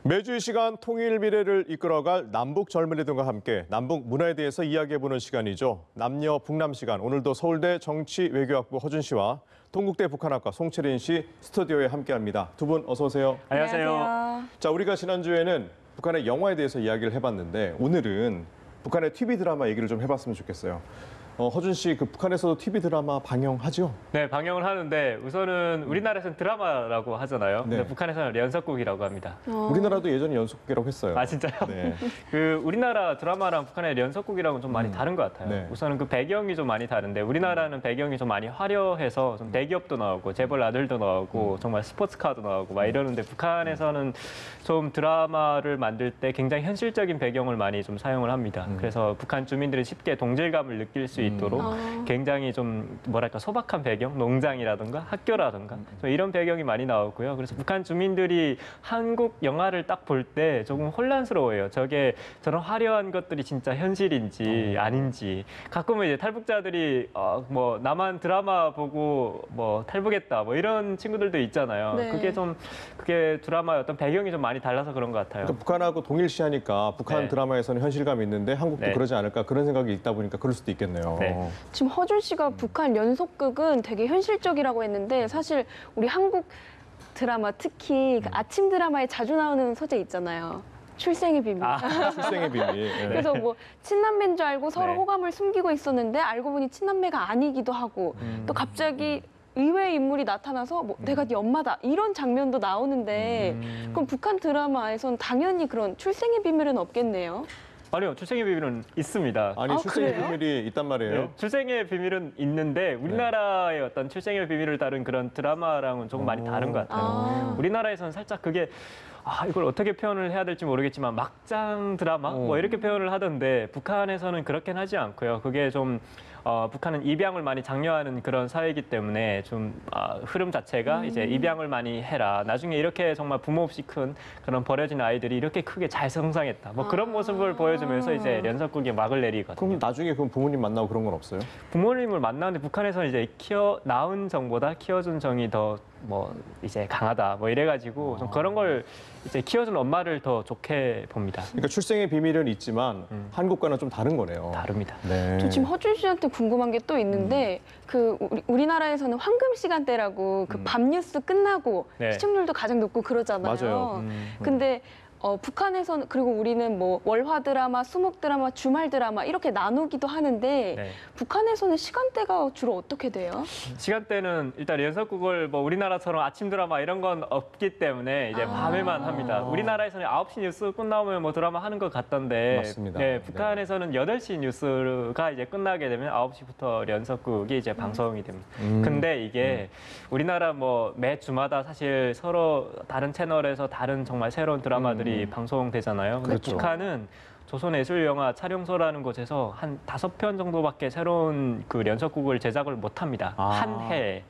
매주 이 시간 통일 미래를 이끌어갈 남북 젊은이들과 함께 남북 문화에 대해서 이야기해보는 시간이죠. 남녀 북남 시간. 오늘도 서울대 정치외교학부 허준 씨와 동국대 북한학과 송채린 씨 스튜디오에 함께합니다. 두 분 어서 오세요. 안녕하세요. 자, 우리가 지난주에는 북한의 영화에 대해서 이야기를 해봤는데 오늘은 북한의 TV 드라마 얘기를 좀 해봤으면 좋겠어요. 허준 씨, 그 북한에서도 TV 드라마 방영하죠? 네, 방영을 하는데 우선은 우리나라에서는 드라마라고 하잖아요. 네. 근데 북한에서는 연속극이라고 합니다. 우리나라도 예전에 연속극이라고 했어요. 아, 진짜요? 네. 그 우리나라 드라마랑 북한의 연속극이랑은 좀 많이 다른 것 같아요. 네. 우선은 그 배경이 좀 많이 다른데 우리나라는 배경이 좀 많이 화려해서 좀 대기업도 나오고 재벌 아들도 나오고 정말 스포츠카도 나오고 막 이러는데 북한에서는 좀 드라마를 만들 때 굉장히 현실적인 배경을 많이 좀 사용을 합니다. 그래서 북한 주민들이 쉽게 동질감을 느낄 수 있도록 굉장히 좀 뭐랄까 소박한 배경, 농장이라든가 학교라든가 좀 이런 배경이 많이 나오고요. 그래서 북한 주민들이 한국 영화를 딱 볼 때 조금 혼란스러워요. 저런 화려한 것들이 진짜 현실인지 아닌지. 가끔은 이제 탈북자들이 뭐 나만 드라마 보고 뭐 탈북했다 뭐 이런 친구들도 있잖아요. 네. 그게 드라마의 어떤 배경이 좀 많이 달라서 그런 것 같아요. 그러니까 북한하고 동일시하니까 북한 네. 드라마에서는 현실감이 있는데 한국도 네. 그러지 않을까 그런 생각이 있다 보니까 그럴 수도 있겠네요. 네. 지금 허준 씨가 북한 연속극은 되게 현실적이라고 했는데 사실 우리 한국 드라마 특히 그 아침 드라마에 자주 나오는 소재 있잖아요. 출생의 비밀. 출생의 비밀. 네. 그래서 뭐 친남매인 줄 알고 서로 네. 호감을 숨기고 있었는데 알고 보니 친남매가 아니기도 하고 또 갑자기 의외의 인물이 나타나서 뭐 내가 네 엄마다 이런 장면도 나오는데 그럼 북한 드라마에선 당연히 그런 출생의 비밀은 없겠네요. 아니요, 출생의 비밀은 있습니다. 아니, 출생의 그래요? 비밀이 있단 말이에요. 네, 출생의 비밀은 있는데 우리나라의 어떤 출생의 비밀을 다룬 그런 드라마랑은 조금 많이 다른 것 같아요. 우리나라에서는 살짝 그게 이걸 어떻게 표현을 해야 될지 모르겠지만 막장 드라마 뭐 이렇게 표현을 하던데 북한에서는 그렇게는 하지 않고요. 그게 좀 북한은 입양을 많이 장려하는 그런 사회이기 때문에 좀 흐름 자체가 이제 입양을 많이 해라. 나중에 이렇게 정말 부모 없이 큰 그런 버려진 아이들이 이렇게 크게 잘 성장했다. 뭐 그런 모습을 보여주면서 이제 연속극에 막을 내리거든요. 그럼 나중에 그럼 부모님 만나고 그런 건 없어요? 부모님을 만나는데 북한에서는 이제 낳은 정보다 키워준 정이 더 뭐 이제 강하다 뭐 이래가지고 좀 그런 걸 이제 키워준 엄마를 더 좋게 봅니다. 그러니까 출생의 비밀은 있지만 한국과는 좀 다른 거네요. 다릅니다. 네. 저 지금 허준 씨한테 궁금한 게 또 있는데 그 우리나라에서는 황금 시간대라고 그 밤 뉴스 끝나고 네. 시청률도 가장 높고 그러잖아요. 맞아요. 근데 북한에서는 그리고 우리는 뭐 월화 드라마, 수목 드라마, 주말 드라마 이렇게 나누기도 하는데 네. 북한에서는 시간대가 주로 어떻게 돼요? 시간대는 일단 연속극을 뭐 우리나라처럼 아침 드라마 이런 건 없기 때문에 이제 밤에만 합니다. 우리나라에서는 9시 뉴스 끝나면 뭐 드라마 하는 것 같던데 맞습니다. 네, 북한에서는 8시 뉴스가 이제 끝나게 되면 9시부터 연속극이 이제 방송이 됩니다. 근데 이게 우리나라 뭐 매 주마다 사실 서로 다른 채널에서 다른 정말 새로운 드라마들이 방송되잖아요. 근데 그렇죠. 북한은 조선예술영화 촬영소라는 곳에서 한 5편 정도밖에 새로운 그 연속극을 제작을 못 합니다. 한 해에.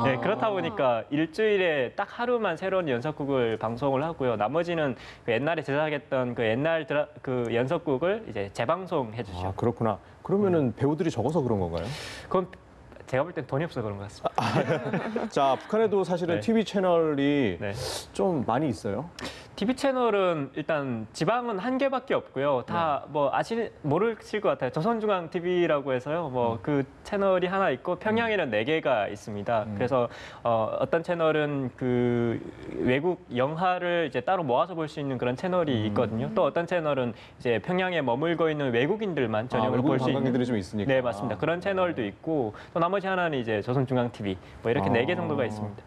네, 그렇다 보니까 일주일에 딱 하루만 새로운 연속극을 방송을 하고요. 나머지는 그 옛날에 제작했던 그 옛날 그 연속극을 이제 재방송해 주죠. 그렇구나. 그러면은 배우들이 적어서 그런 건가요? 그건 제가 볼 땐 돈이 없어서 그런 것 같습니다. 자, 북한에도 사실은 네. TV 채널이 네. 좀 많이 있어요. TV 채널은 일단 지방은 한 개밖에 없고요. 다 뭐 모르실 것 같아요. 조선중앙 TV라고 해서요. 뭐 그 채널이 하나 있고 평양에는 4개가 있습니다. 그래서 어떤 채널은 그 외국 영화를 이제 따로 모아서 볼 수 있는 그런 채널이 있거든요. 또 어떤 채널은 이제 평양에 머물고 있는 외국인들만 전용으로 외국 볼 수 있는 관광객들이 좀 있으니까. 네, 맞습니다. 그런 채널도 있고 또 나머지 하나는 이제 조선중앙 TV 뭐 이렇게 4개 정도가 있습니다.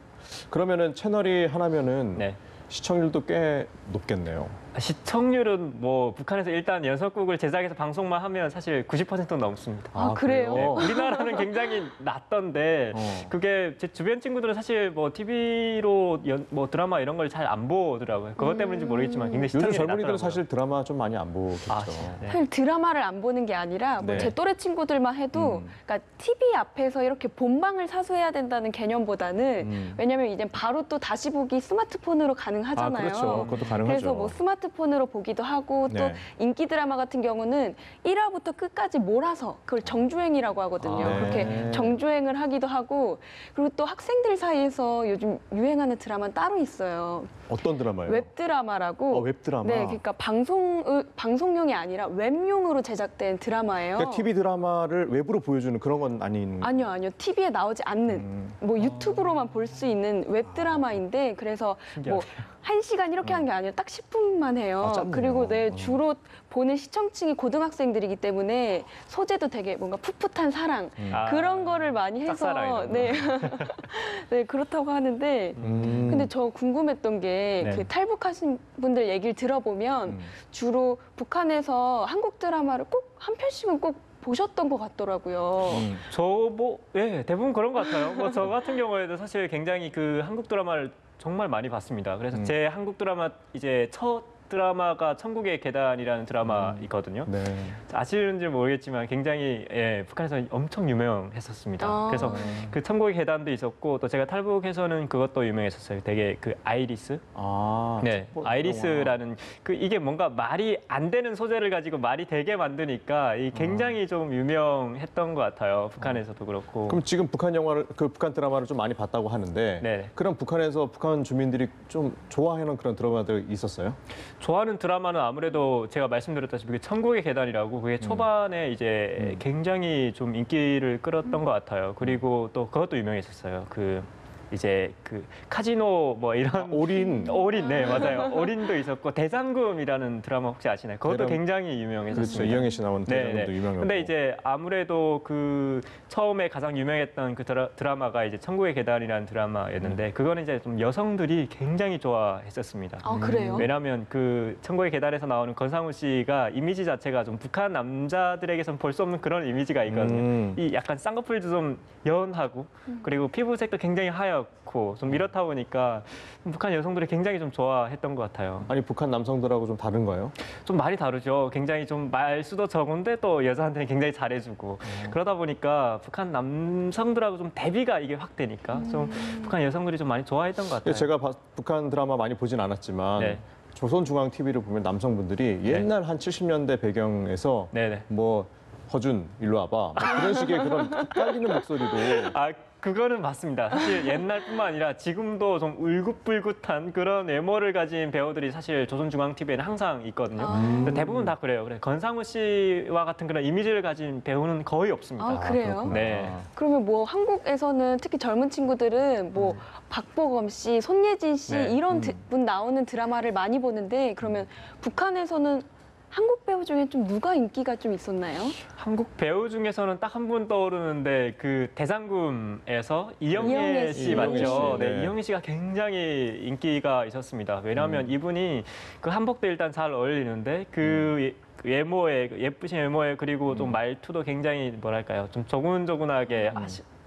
그러면은 채널이 하나면은 네. 시청률도 꽤 높겠네요. 시청률은 뭐 북한에서 일단 연속극을 제작해서 방송만 하면 사실 90% 넘습니다. 그래요? 네, 우리나라는 굉장히 낮던데 그게 제 주변 친구들은 사실 뭐 TV로 뭐 드라마 이런 걸 잘 안 보더라고요. 그것 때문인지 모르겠지만 굉장히 요즘 시청률이 젊은이들은 낮더라고요. 사실 드라마 좀 많이 안 보겠죠. 네. 사실 드라마를 안 보는 게 아니라 뭐 네. 제 또래 친구들만 해도 그러니까 TV 앞에서 이렇게 본방을 사수해야 된다는 개념보다는 왜냐면 이제 바로 또 다시 보기 스마트폰으로 가능하잖아요. 그렇죠. 그것도 가능하죠. 그래서 뭐 스마트 스마트폰으로 보기도 하고 또 네. 인기 드라마 같은 경우는 1화부터 끝까지 몰아서 그걸 정주행이라고 하거든요. 아, 네. 그렇게 정주행을 하기도 하고 그리고 또 학생들 사이에서 요즘 유행하는 드라마는 따로 있어요. 어떤 드라마예요? 웹드라마라고. 웹드라마. 네, 그러니까 방송용이 아니라 웹용으로 제작된 드라마예요. 그러니까 TV 드라마를 웹으로 보여주는 그런 건 아닌. 아니요. TV에 나오지 않는 뭐 유튜브로만 볼 수 있는 웹드라마인데 그래서 뭐 1시간 이렇게 하는 게 아니라 딱 10분만 해요. 아, 짧네요. 그리고 주로 보는 시청층이 고등학생들이기 때문에 소재도 되게 뭔가 풋풋한 사랑 아, 그런 거를 많이 해서 짝사랑 이런 거. 네. 네, 그렇다고 하는데 근데 저 궁금했던 게 네. 그 탈북하신 분들 얘기를 들어보면 주로 북한에서 한국 드라마를 꼭 한 편씩은 꼭 보셨던 것 같더라고요. 예, 대부분 그런 것 같아요. 뭐 저 같은 경우에도 사실 굉장히 그 한국 드라마를 정말 많이 봤습니다. 그래서 제 한국 드라마 이제 첫 드라마가 천국의 계단이라는 드라마이거든요. 네. 아시는지 모르겠지만 굉장히 북한에서 엄청 유명했었습니다. 아. 그래서 그 천국의 계단도 있었고 또 제가 탈북해서는 그것도 유명했었어요. 되게 그 아이리스. 아, 네, 첫 번째 아이리스라는 그 이게 뭔가 말이 안 되는 소재를 가지고 말이 되게 만드니까 이 굉장히 좀 유명했던 것 같아요. 북한에서도 그렇고. 그럼 지금 북한 드라마를 좀 많이 봤다고 하는데, 네. 그럼 북한에서 북한 주민들이 좀 좋아하는 그런 드라마들 있었어요? 좋아하는 드라마는 아무래도 제가 말씀드렸다시피 그 천국의 계단이라고 그게 초반에 이제 굉장히 좀 인기를 끌었던 것 같아요. 그리고 또 그것도 유명했었어요. 그 이제 그 카지노 뭐 이런 올인. 올인 네 맞아요. 올인도 있었고 대장금이라는 드라마 혹시 아시나요? 그것도 굉장히 유명했었습니다. 그렇죠. 이영애 씨 나오는 대장금도 유명하고. 근데 이제 아무래도 그 처음에 가장 유명했던 그 드라마가 이제 천국의 계단이라는 드라마였는데 그거는 이제 좀 여성들이 굉장히 좋아했었습니다. 아, 그래요? 왜냐하면 그 천국의 계단에서 나오는 권상우 씨가 이미지 자체가 좀 북한 남자들에게선 볼 수 없는 그런 이미지가 있거든요. 이 약간 쌍꺼풀도 좀 연하고 그리고 피부색도 굉장히 하얗고 좀 이렇다 보니까 북한 여성들이 굉장히 좀 좋아했던 것 같아요. 아니, 북한 남성들하고 좀 다른가요? 좀 많이 다르죠. 굉장히 좀 말수도 적은데 또 여자한테는 굉장히 잘해주고 그러다 보니까 북한 남성들하고 좀 대비가 이게 확 되니까 좀 북한 여성들이 좀 많이 좋아했던 것 같아요. 제가 북한 드라마 많이 보진 않았지만 네. 조선중앙TV를 보면 남성분들이 옛날 한 70년대 배경에서 네네. 뭐 허준 일로 와봐 뭐 그런 식의 그런 깔리는 목소리도 아, 그거는 맞습니다. 사실 옛날뿐만 아니라 지금도 좀 울긋불긋한 그런 외모를 가진 배우들이 사실 조선중앙TV에는 항상 있거든요. 근데 대부분 다 그래요. 그래 권상우 씨와 같은 그런 이미지를 가진 배우는 거의 없습니다. 아, 그래요? 그렇구나. 네. 그러면 뭐 한국에서는 특히 젊은 친구들은 뭐 박보검 씨, 손예진 씨 네. 이런 분 나오는 드라마를 많이 보는데 그러면 북한에서는 한국 배우 중에 좀 누가 인기가 좀 있었나요? 한국 배우 중에서는 딱 한 분 떠오르는데 그 대장금에서 이영애 이영애 씨 씨. 맞죠? 이영애 씨, 네, 네. 이영애 씨가 굉장히 인기가 있었습니다. 왜냐하면 이분이 그 한복도 일단 잘 어울리는데 그 외모에 예쁘신 외모에 그리고 좀 말투도 굉장히 뭐랄까요? 좀 조근조근하게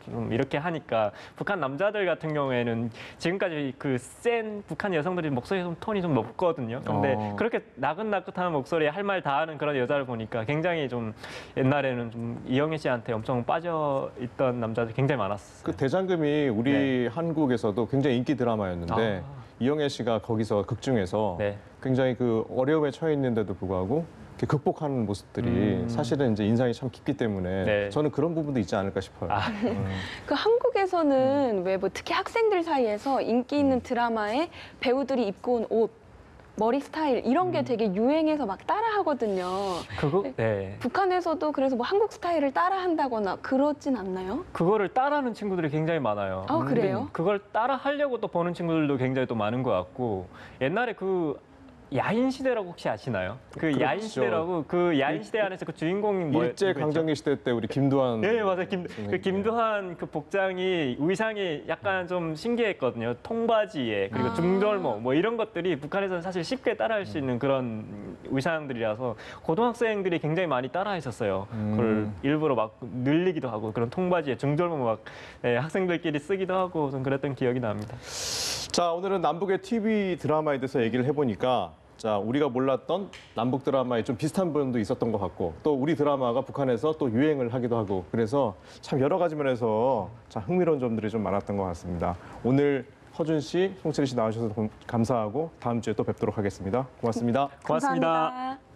좀 이렇게 하니까 북한 남자들 같은 경우에는 지금까지 그 센 북한 여성들이 목소리 좀 톤이 좀 높거든요. 근데 그렇게 나긋나긋한 목소리에 할 말 다 하는 그런 여자를 보니까 굉장히 좀 옛날에는 좀 이영애 씨한테 엄청 빠져 있던 남자들 굉장히 많았어요. 그 대장금이 우리 네. 한국에서도 굉장히 인기 드라마였는데 이영애 씨가 거기서 극중에서 네. 굉장히 그 어려움에 처해 있는데도 불구하고 이렇게 극복하는 모습들이 사실은 이제 인상이 참 깊기 때문에 네. 저는 그런 부분도 있지 않을까 싶어요. 그 한국에서는 왜 뭐 특히 학생들 사이에서 인기 있는 드라마에 배우들이 입고 온 옷, 머리 스타일 이런 게 되게 유행해서 막 따라하거든요. 네. 북한에서도 그래서 뭐 한국 스타일을 따라한다거나 그러진 않나요? 그거를 따라하는 친구들이 굉장히 많아요. 아, 그래요? 근데 그걸 따라 하려고 또 보는 친구들도 굉장히 또 많은 것 같고 옛날에 그 야인 시대라고 혹시 아시나요? 그 그렇죠. 야인 시대라고 그 야인 시대 안에서 그 주인공이 뭐였죠? 일제 강점기 시대 때 우리 김두한 네, 맞아요. 김두한 그 복장이 의상이 약간 좀 신기했거든요. 통바지에 그리고 중절모 뭐 이런 것들이 북한에서는 사실 쉽게 따라할 수 있는 그런 의상들이라서 고등학생들이 굉장히 많이 따라했었어요. 그걸 일부러 막 늘리기도 하고 그런 통바지에 중절모 막 학생들끼리 쓰기도 하고 좀 그랬던 기억이 납니다. 자, 오늘은 남북의 TV 드라마에 대해서 얘기를 해보니까 자, 우리가 몰랐던 남북 드라마에 좀 비슷한 부분도 있었던 것 같고 또 우리 드라마가 북한에서 또 유행을 하기도 하고 그래서 참 여러 가지 면에서 참 흥미로운 점들이 좀 많았던 것 같습니다. 오늘 허준 씨, 송채린 씨 나와주셔서 감사하고 다음 주에 또 뵙도록 하겠습니다. 고맙습니다. 고맙습니다. 감사합니다.